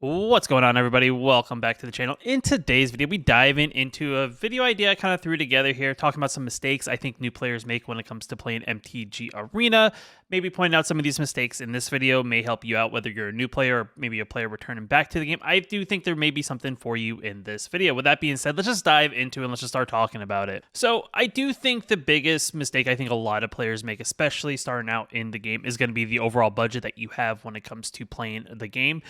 What's going on, everybody? Welcome back to the channel. In today's video, we dive into a video idea I kind of threw together here, talking about some mistakes I think new players make when it comes to playing MTG Arena. Maybe pointing out some of these mistakes in this video may help you out, whether you're a new player or maybe a player returning back to the game. I do think there may be something for you in this video. With that being said, let's just dive into it and let's just start talking about it. So I do think the biggest mistake I think a lot of players make, especially starting out in the game, is going to be the overall budget that you have when it comes to playing the game.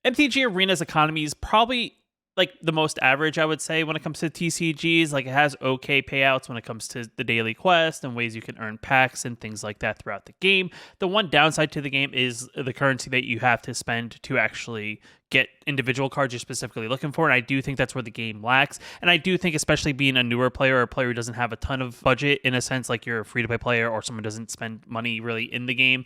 MTG Arena's economy is probably like the most average, I would say, when it comes to TCGs. Like, it has okay payouts when it comes to the daily quest and ways you can earn packs and things like that throughout the game. The one downside to the game is the currency that you have to spend to actually get individual cards you're specifically looking for, and I do think that's where the game lacks. And I do think, especially being a newer player or a player who doesn't have a ton of budget, in a sense, like you're a free-to-play player or someone who doesn't spend money really in the game,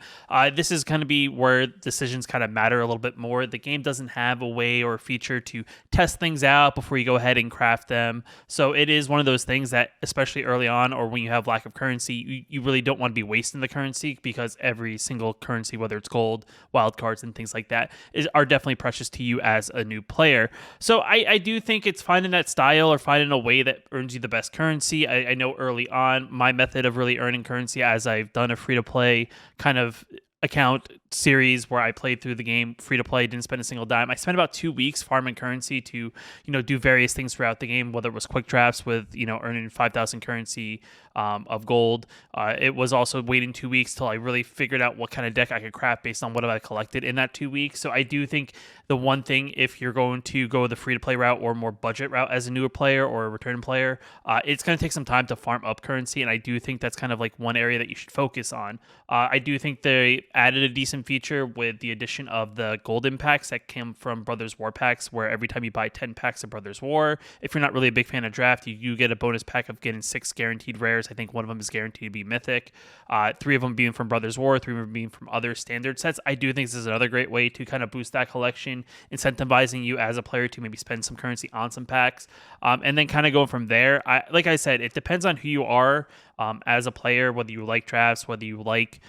this is going to be where decisions kind of matter a little bit more. The game doesn't have a way or a feature to test things out before you go ahead and craft them, so it is one of those things that, especially early on or when you have lack of currency, you really don't want to be wasting the currency, because every single currency, whether it's gold, wild cards, and things like that, are definitely precious to you as a new player. So I do think it's finding that style or finding a way that earns you the best currency. I know early on, my method of really earning currency, as I've done a free-to-play kind of account series where I played through the game free to play, didn't spend a single dime. I spent about 2 weeks farming currency to, do various things throughout the game, whether it was quick drafts with, earning 5,000 currency of gold. It was also waiting 2 weeks till I really figured out what kind of deck I could craft based on what I collected in that 2 weeks. So I do think the one thing, if you're going to go the free to play route or more budget route as a newer player or a returning player, it's going to take some time to farm up currency. And I do think that's kind of like one area that you should focus on. I do think they added a decent feature with the addition of the golden packs that came from Brothers War packs, where every time you buy 10 packs of Brothers War, if you're not really a big fan of draft, you get a bonus pack of getting 6 guaranteed rares. I think one of them is guaranteed to be mythic, 3 of them being from Brothers War, 3 of them being from other standard sets. I do think this is another great way to kind of boost that collection, incentivizing you as a player to maybe spend some currency on some packs, and then kind of going from there. Like I said, it depends on who you are as a player, whether you like drafts, whether you like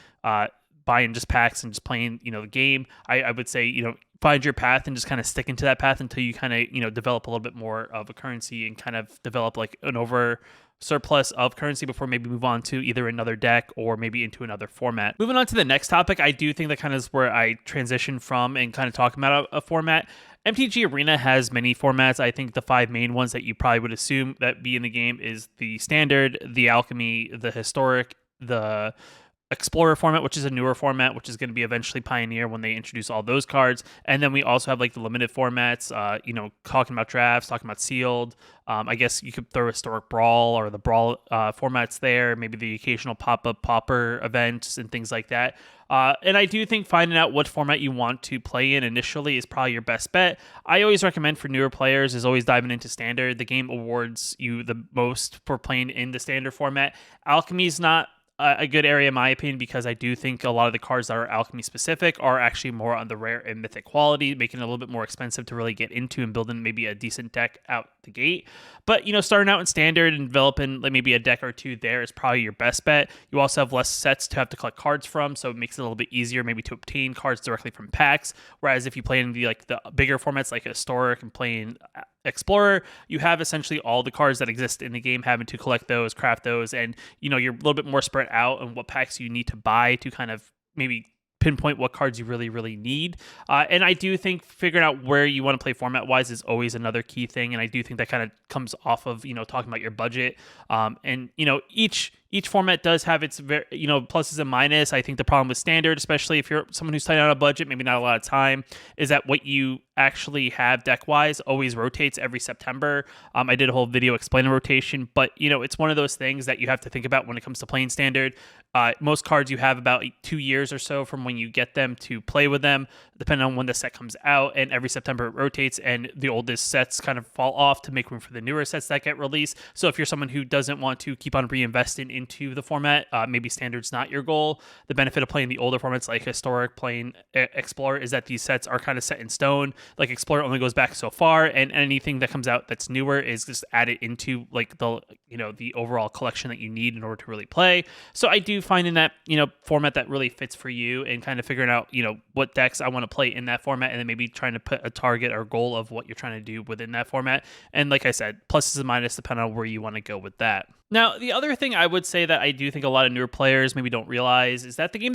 buying just packs and just playing, the game. I would say, find your path and just kind of stick into that path until you kind of, develop a little bit more of a currency and kind of develop like an over surplus of currency before maybe move on to either another deck or maybe into another format. Moving on to the next topic, I do think that kind of is where I transition from and kind of talking about a format. MTG Arena has many formats. I think the 5 main ones that you probably would assume that be in the game is the Standard, the Alchemy, the Historic, the Explorer format, which is a newer format, which is going to be eventually Pioneer when they introduce all those cards. And then we also have like the limited formats, talking about drafts, talking about sealed. I guess you could throw Historic Brawl or the Brawl formats there, maybe the occasional pop-up pauper events and things like that. And I do think finding out what format you want to play in initially is probably your best bet. I always recommend for newer players is always diving into Standard. The game awards you the most for playing in the Standard format. Alchemy's not a good area in my opinion, because I do think a lot of the cards that are alchemy specific are actually more on the rare and mythic quality, making it a little bit more expensive to really get into and building maybe a decent deck out the gate. But starting out in Standard and developing like maybe a deck or two there is probably your best bet. You also have less sets to have to collect cards from, so it makes it a little bit easier maybe to obtain cards directly from packs. Whereas if you play in the bigger formats like Historic and playing Explorer, you have essentially all the cards that exist in the game, having to collect those, craft those, and you're a little bit more spread out on what packs you need to buy to kind of maybe pinpoint what cards you really, really need. And I do think figuring out where you want to play format-wise is always another key thing, and I do think that kind of comes off of, talking about your budget. And, each format does have its pluses and minuses. I think the problem with Standard, especially if you're someone who's tight on a budget, maybe not a lot of time, is that what you actually have deck-wise always rotates every September. I did a whole video explaining rotation, but it's one of those things that you have to think about when it comes to playing Standard. Most cards you have about 2 years or so from when you get them to play with them, depending on when the set comes out, and every September it rotates, and the oldest sets kind of fall off to make room for the newer sets that get released. So if you're someone who doesn't want to keep on reinvesting into the format, maybe Standard's not your goal. The benefit of playing the older formats like Historic, playing Explorer, is that these sets are kind of set in stone. Like Explorer only goes back so far, and anything that comes out that's newer is just added into like the the overall collection that you need in order to really play. So I do find in that format that really fits for you, and kind of figuring out what decks I want to play in that format, and then maybe trying to put a target or goal of what you're trying to do within that format. And like I said, pluses and minuses depending on where you want to go with that. Now, the other thing I would say that I do think a lot of newer players maybe don't realize is that the game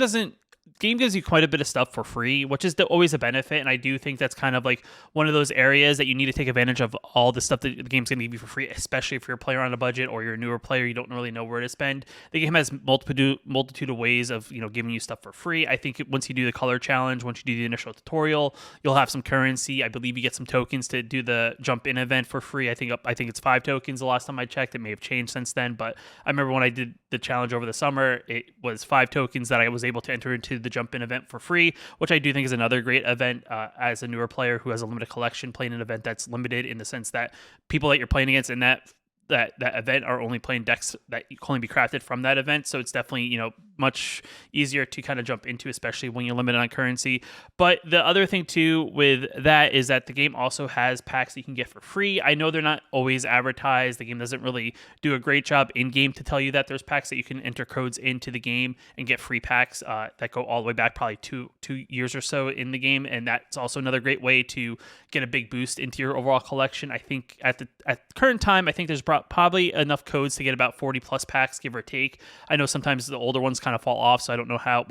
gives you quite a bit of stuff for free, which is always a benefit. And I do think that's kind of like one of those areas that you need to take advantage of all the stuff that the game's going to give you for free, especially if you're a player on a budget or you're a newer player, you don't really know where to spend. The game has multitude of ways of, giving you stuff for free. I think once you do the color challenge, once you do the initial tutorial, you'll have some currency. I believe you get some tokens to do the jump in event for free. I think it's 5 tokens the last time I checked. It may have changed since then, but I remember when I did the challenge over the summer, it was 5 tokens that I was able to enter into the jump in event for free, which I do think is another great event as a newer player who has a limited collection, playing an event that's limited in the sense that people that you're playing against in that event are only playing decks that can only be crafted from that event. So it's definitely, much easier to kind of jump into, especially when you're limited on currency. But the other thing too with that is that the game also has packs that you can get for free. I know they're not always advertised. The game doesn't really do a great job in game to tell you that there's packs that you can enter codes into the game and get free packs that go all the way back probably two years or so in the game. And that's also another great way to get a big boost into your overall collection. I think at the current time, I think there's probably enough codes to get about 40 plus packs, give or take. I know sometimes the older ones kind of fall off, so I don't know how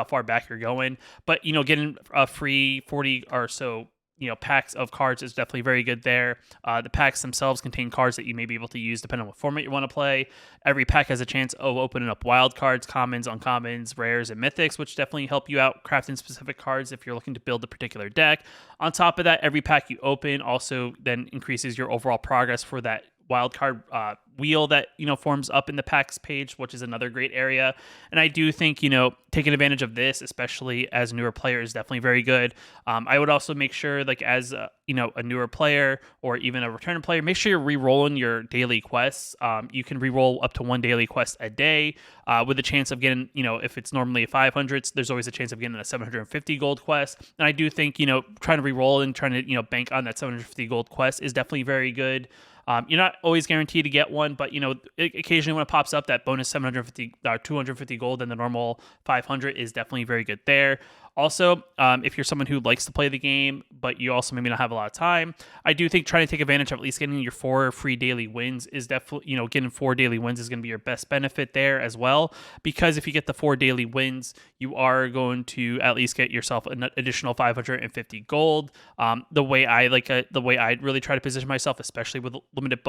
far back you're going. But getting a free 40 or so packs of cards is definitely very good there. The packs themselves contain cards that you may be able to use depending on what format you want to play. Every pack has a chance of opening up wild cards, commons, uncommons, rares, and mythics, which definitely help you out crafting specific cards if you're looking to build a particular deck. On top of that, every pack you open also then increases your overall progress for that wildcard wheel that forms up in the packs page, which is another great area. And I do think taking advantage of this, especially as a newer player, is definitely very good. I would also make sure, like, as a newer player or even a returning player, make sure you're re-rolling your daily quests. You can re-roll up to 1 daily quest a day with a chance of getting, if it's normally a 500, there's always a chance of getting a 750 gold quest. And I do think trying to re-roll and trying to bank on that 750 gold quest is definitely very good. You're not always guaranteed to get one, but occasionally when it pops up, that bonus 750 or 250 gold and the normal 500 is definitely very good there. Also, if you're someone who likes to play the game, but you also maybe not have a lot of time, I do think trying to take advantage of at least getting your 4 free daily wins is definitely, getting 4 daily wins is going to be your best benefit there as well. Because if you get the 4 daily wins, you are going to at least get yourself an additional 550 gold. The way I really try to position myself, especially with limited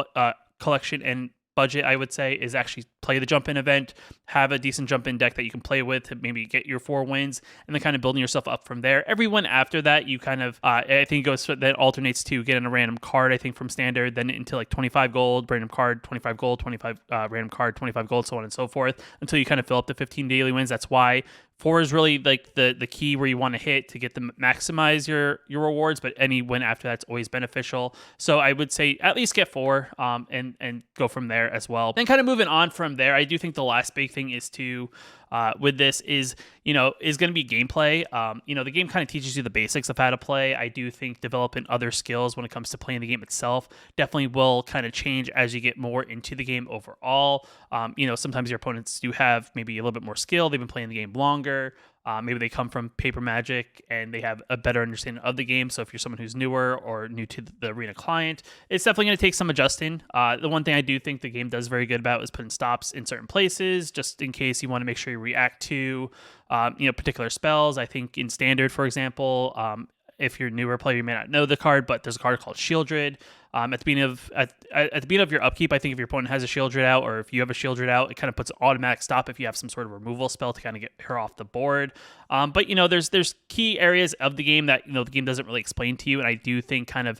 collection and budget, I would say, is actually play the jump in event, have a decent jump in deck that you can play with to maybe get your 4 wins, and then kind of building yourself up from there. Every win after that, you kind of I think that alternates to getting a random card, I think, from standard, then into like 25 gold, random card, 25 gold, 25 random card, 25 gold, so on and so forth, until you kind of fill up the 15 daily wins. That's why 4 is really like the key where you want to hit to get to maximize your rewards, but any win after that's always beneficial. So I would say at least get 4 and go from there as well. Then kind of moving on from there, I do think the last big thing is to with this is going to be gameplay. The game kind of teaches you the basics of how to play. I do think developing other skills when it comes to playing the game itself definitely will kind of change as you get more into the game overall. Sometimes your opponents do have maybe a little bit more skill. They've been playing the game longer. Maybe they come from Paper Magic and they have a better understanding of the game. So if you're someone who's newer or new to the Arena client, it's definitely going to take some adjusting. The one thing I do think the game does very good about is putting stops in certain places, just in case you want to make sure you react to particular spells. I think in Standard, for example, if you're a newer player, you may not know the card, but there's a card called Shieldred. At the beginning of your upkeep, I think if your opponent has a Shieldred out, or if you have a Shieldred out, it kind of puts an automatic stop if you have some sort of removal spell to kind of get her off the board. But there's key areas of the game that the game doesn't really explain to you, and I do think kind of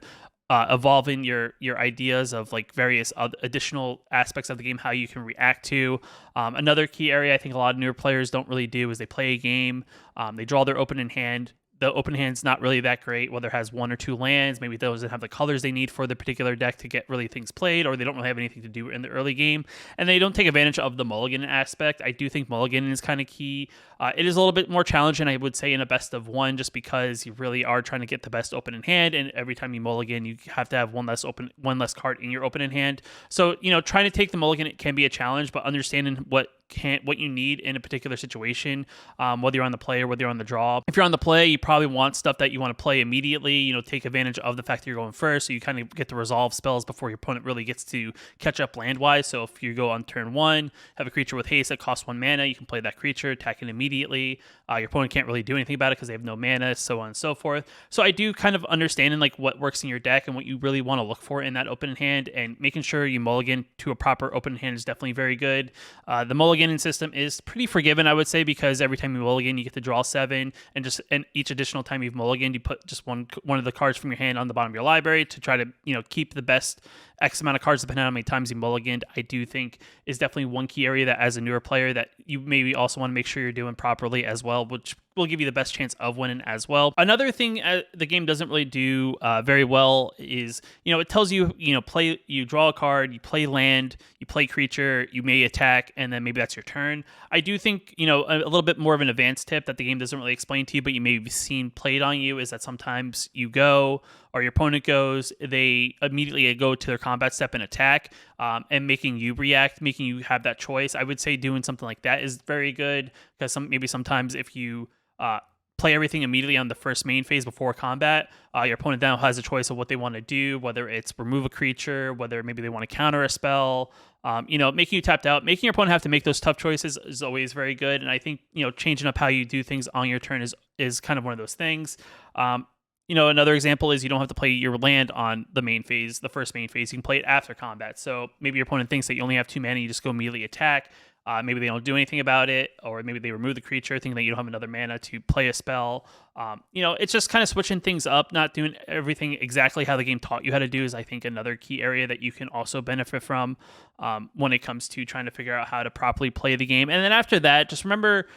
evolving your ideas of like various additional aspects of the game, how you can react to. Another key area I think a lot of newer players don't really do is they play a game, they draw their opening hand. the open hand's not really that great, whether it has 1 or 2 lands, maybe those that have the colors they need for the particular deck to get really things played, or they don't really have anything to do in the early game, and they don't take advantage of the mulligan aspect. I do think mulligan is kind of key. It is a little bit more challenging, I would say, in a best of one, just because you really are trying to get the best open in hand, and every time you mulligan, you have to have one less card in your open in hand. So, trying to take the mulligan, it can be a challenge, but understanding what you need in a particular situation, whether you're on the play or whether you're on the draw. If you're on the play, you probably want stuff that you want to play immediately, take advantage of the fact that you're going first, so you kind of get to resolve spells before your opponent really gets to catch up land-wise. So if you go on turn 1, have a creature with haste that costs 1 mana, you can play that creature, attack it immediately. Your opponent can't really do anything about it because they have no mana, so on and so forth. So I do kind of understanding like what works in your deck and what you really want to look for in that open hand, and making sure you mulligan to a proper open hand is definitely very good. The mulliganing system is pretty forgiving, I would say, because every time you mulligan, you get to draw 7, and each additional time you've mulliganed, you put just one of the cards from your hand on the bottom of your library to try to keep the best X amount of cards depending on how many times you mulliganed. I do think is definitely one key area that, as a newer player, that you maybe also want to make sure you're doing properly as well, which will give you the best chance of winning as well. Another thing the game doesn't really do very well is, it tells you, you draw a card, you play land, you play creature, you may attack, and then maybe that's your turn. I do think, a little bit more of an advanced tip that the game doesn't really explain to you, but you may have seen played on you, is that sometimes you go, or your opponent goes, they immediately go to their combat step and attack, and making you react, making you have that choice. I would say doing something like that is very good, because sometimes if you play everything immediately on the first main phase before combat, your opponent now has a choice of what they want to do, whether it's remove a creature, whether maybe they want to counter a spell, making you tapped out. Making your opponent have to make those tough choices is always very good, and I think, changing up how you do things on your turn is kind of one of those things. Another example is you don't have to play your land on the main phase, the first main phase. You can play it after combat. So maybe your opponent thinks that you only have 2 mana, you just go immediately attack. Maybe they don't do anything about it, or maybe they remove the creature thinking that you don't have another mana to play a spell. It's just kind of switching things up, not doing everything exactly how the game taught you how to do is, I think, another key area that you can also benefit from when it comes to trying to figure out how to properly play the game. And then after that, just remember,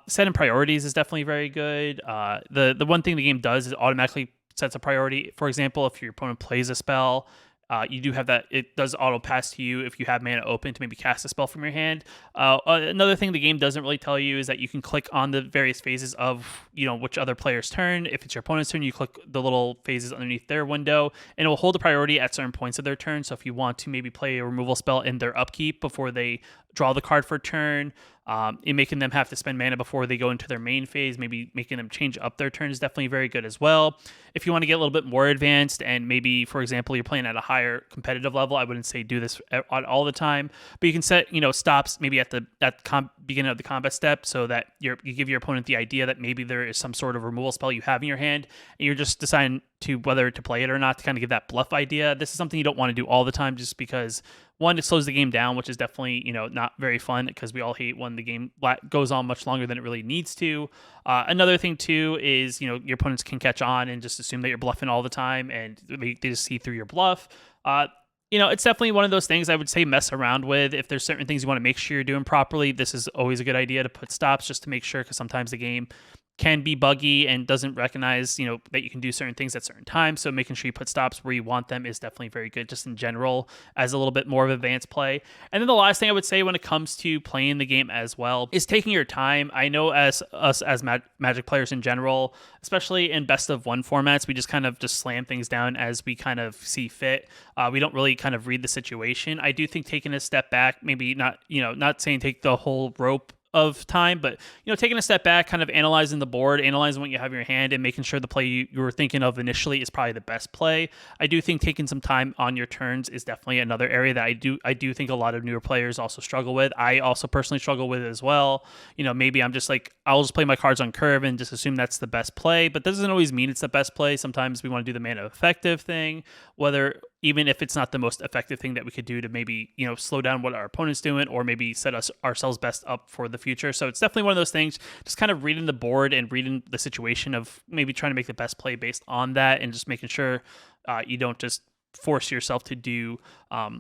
setting priorities is definitely very good. The one thing the game does is automatically sets a priority. For example, if your opponent plays a spell, you do have that. It does auto pass to you if you have mana open to maybe cast a spell from your hand. Another thing the game doesn't really tell you is that you can click on the various phases of, which other player's turn. If it's your opponent's turn, you click the little phases underneath their window, and it will hold the priority at certain points of their turn. So if you want to maybe play a removal spell in their upkeep before they draw the card for a turn, in making them have to spend mana before they go into their main phase, maybe making them change up their turn is definitely very good as well. If you want to get a little bit more advanced, and maybe, for example, you're playing at a higher competitive level, I wouldn't say do this all the time, but you can set stops maybe at the beginning of the combat step, so that you give your opponent the idea that maybe there is some sort of removal spell you have in your hand, and you're just deciding to whether to play it or not, to kind of give that bluff idea. This is something you don't want to do all the time, just because, one, it slows the game down, which is definitely, not very fun, because we all hate when the game goes on much longer than it really needs to. Another thing, too, is, your opponents can catch on and just assume that you're bluffing all the time, and they just see through your bluff. It's definitely one of those things I would say mess around with. If there's certain things you want to make sure you're doing properly, this is always a good idea to put stops, just to make sure, because sometimes the game can be buggy and doesn't recognize, that you can do certain things at certain times. So making sure you put stops where you want them is definitely very good, just in general, as a little bit more of advanced play. And then the last thing I would say when it comes to playing the game as well is taking your time. I know as us as Magic players in general, especially in best of one formats, we just kind of just slam things down as we kind of see fit. We don't really kind of read the situation. I do think taking a step back, maybe not saying take the whole rope of time, but taking a step back, kind of analyzing the board, analyzing what you have in your hand, and making sure the play you were thinking of initially is probably the best play. I do think taking some time on your turns is definitely another area that I do think a lot of newer players also struggle with. I also personally struggle with it as well. Maybe I'm just like, I'll just play my cards on curve and just assume that's the best play, but that doesn't always mean it's the best play. Sometimes we want to do the mana effective thing, even if it's not the most effective thing that we could do to maybe, slow down what our opponent's doing, or maybe set ourselves best up for the future. So it's definitely one of those things, just kind of reading the board and reading the situation of maybe trying to make the best play based on that, and just making sure you don't just force yourself to do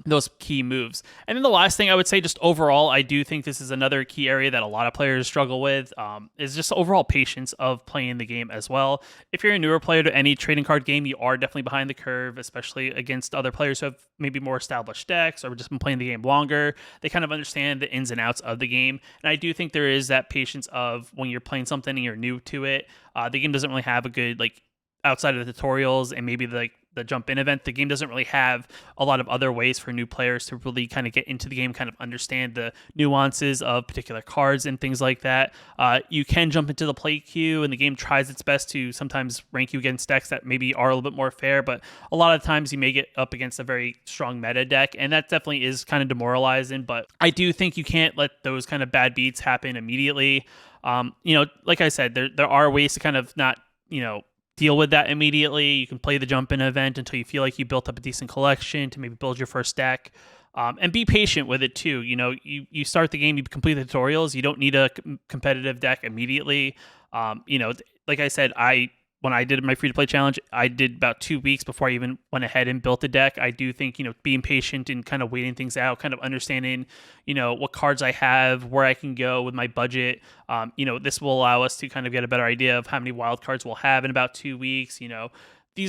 those key moves. And then the last thing I would say, just overall, I do think this is another key area that a lot of players struggle with, is just overall patience of playing the game as well. If you're a newer player to any trading card game, you are definitely behind the curve, especially against other players who have maybe more established decks or just been playing the game longer. They kind of understand the ins and outs of the game. And I do think there is that patience of when you're playing something and you're new to it, the game doesn't really have a good, like, outside of the tutorials and maybe the jump in event, the game doesn't really have a lot of other ways for new players to really kind of get into the game, kind of understand the nuances of particular cards and things like that. You can jump into the play queue, and the game tries its best to sometimes rank you against decks that maybe are a little bit more fair, but a lot of times you may get up against a very strong meta deck, and that definitely is kind of demoralizing. But I do think you can't let those kind of bad beats happen immediately. Like I said, there are ways to kind of not, deal with that immediately. You can play the jump-in event until you feel like you built up a decent collection to maybe build your first deck, and be patient with it too. You start the game, you complete the tutorials. You don't need a competitive deck immediately. Like I said, when I did my free-to-play challenge, I did about 2 weeks before I even went ahead and built a deck. I do think, being patient and kind of waiting things out, kind of understanding, what cards I have, where I can go with my budget. This will allow us to kind of get a better idea of how many wild cards we'll have in about 2 weeks.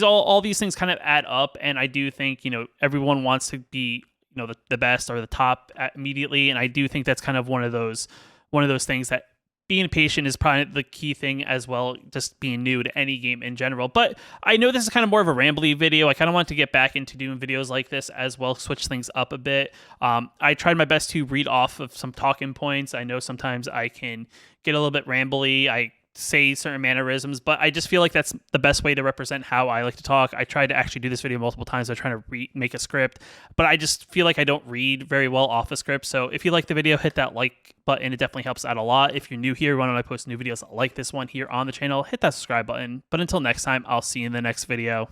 All these things kind of add up. And I do think, everyone wants to be, the best or the top immediately. And I do think that's kind of one of those things that being patient is probably the key thing as well, just being new to any game in general. But I know this is kind of more of a rambly video. I kind of want to get back into doing videos like this as well, switch things up a bit. I tried my best to read off of some talking points. I know sometimes I can get a little bit rambly. I say certain mannerisms, but I just feel like that's the best way to represent how I like to talk. I tried to actually do this video multiple times. I'm trying to make a script, but I just feel like I don't read very well off a script. So if you like the video, hit that like button. It definitely helps out a lot. If you're new here, when I post new videos like this one here on the channel, hit that subscribe button. But until next time, I'll see you in the next video.